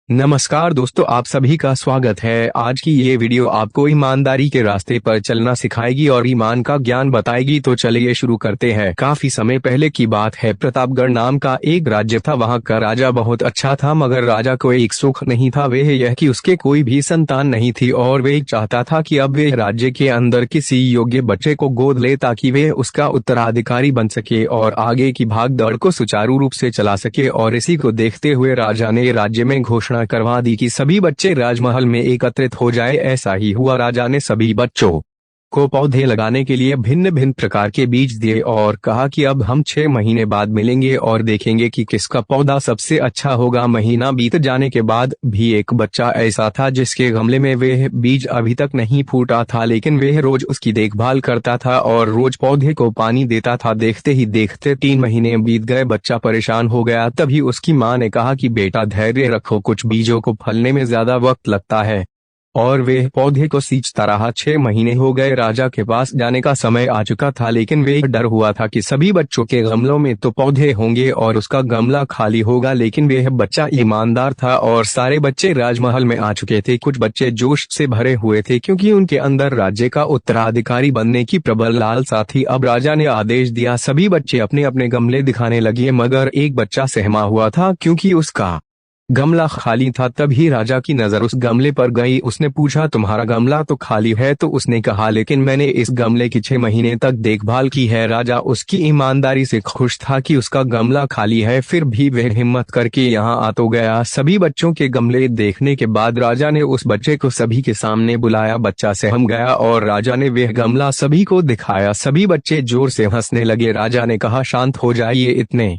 नमस्कार दोस्तों, आप सभी का स्वागत है। आज की ये वीडियो आपको ईमानदारी के रास्ते पर चलना सिखाएगी और ईमान का ज्ञान बताएगी। तो चलिए शुरू करते हैं। काफी समय पहले की बात है। प्रतापगढ़ नाम का एक राज्य था। वहाँ का राजा बहुत अच्छा था, मगर राजा को एक सुख नहीं था, वह यह कि उसके कोई भी संतान नहीं थी और वह चाहता था कि अब वे राज्य के अंदर किसी योग्य बच्चे को गोद ले ताकि वे उसका उत्तराधिकारी बन सके और आगे की भाग दौड़ को सुचारू रूप से चला सके। और इसी को देखते हुए राजा ने राज्य में घोषणा करवा दी कि सभी बच्चे राजमहल में एकत्रित हो जाए। ऐसा ही हुआ। राजा ने सभी बच्चों को पौधे लगाने के लिए भिन्न भिन्न प्रकार के बीज दिए और कहा कि अब हम 6 महीने बाद मिलेंगे और देखेंगे कि किसका पौधा सबसे अच्छा होगा। महीना बीत जाने के बाद भी एक बच्चा ऐसा था जिसके गमले में वह बीज अभी तक नहीं फूटा था, लेकिन वह रोज उसकी देखभाल करता था और रोज पौधे को पानी देता था। देखते ही देखते 3 महीने बीत गए। बच्चा परेशान हो गया। तभी उसकी माँ ने कहा कि बेटा धैर्य रखो, कुछ बीजों को फलने में ज्यादा वक्त लगता है। और वे पौधे को सींचता रहा। 6 महीने हो गए। राजा के पास जाने का समय आ चुका था, लेकिन वे डर हुआ था कि सभी बच्चों के गमलों में तो पौधे होंगे और उसका गमला खाली होगा। लेकिन वह बच्चा ईमानदार था और सारे बच्चे राजमहल में आ चुके थे। कुछ बच्चे जोश से भरे हुए थे क्योंकि उनके अंदर राज्य का उत्तराधिकारी बनने की प्रबल लालसा थी। अब राजा ने आदेश दिया, सभी बच्चे अपने अपने गमले दिखाने लगे, मगर एक बच्चा सहमा हुआ था क्योंकि उसका गमला खाली था। तभी राजा की नजर उस गमले पर गई। उसने पूछा, तुम्हारा गमला तो खाली है? तो उसने कहा, लेकिन मैंने इस गमले की 6 महीने तक देखभाल की है। राजा उसकी ईमानदारी से खुश था कि उसका गमला खाली है, फिर भी वह हिम्मत करके यहाँ आ तो गया। सभी बच्चों के गमले देखने के बाद राजा ने उस बच्चे को सभी के सामने बुलाया। बच्चा सहम गया और राजा ने वह गमला सभी को दिखाया। सभी बच्चे जोर से हंसने लगे। राजा ने कहा, शांत हो जाइए, इतने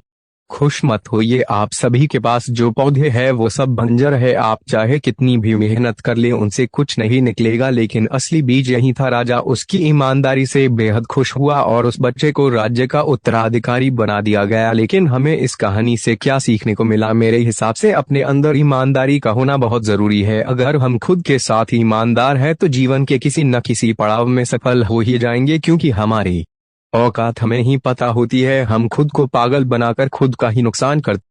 खुश मत होइए। आप सभी के पास जो पौधे हैं वो सब बंजर है। आप चाहे कितनी भी मेहनत कर लें उनसे कुछ नहीं निकलेगा, लेकिन असली बीज यही था। राजा उसकी ईमानदारी से बेहद खुश हुआ और उस बच्चे को राज्य का उत्तराधिकारी बना दिया गया। लेकिन हमें इस कहानी से क्या सीखने को मिला? मेरे हिसाब से अपने अंदर ईमानदारी का होना बहुत जरूरी है। अगर हम खुद के साथ ईमानदार हैं तो जीवन के किसी न किसी पड़ाव में सफल हो ही जाएंगे, क्योंकि हमारी औकात हमें ही पता होती है। हम खुद को पागल बनाकर खुद का ही नुकसान करते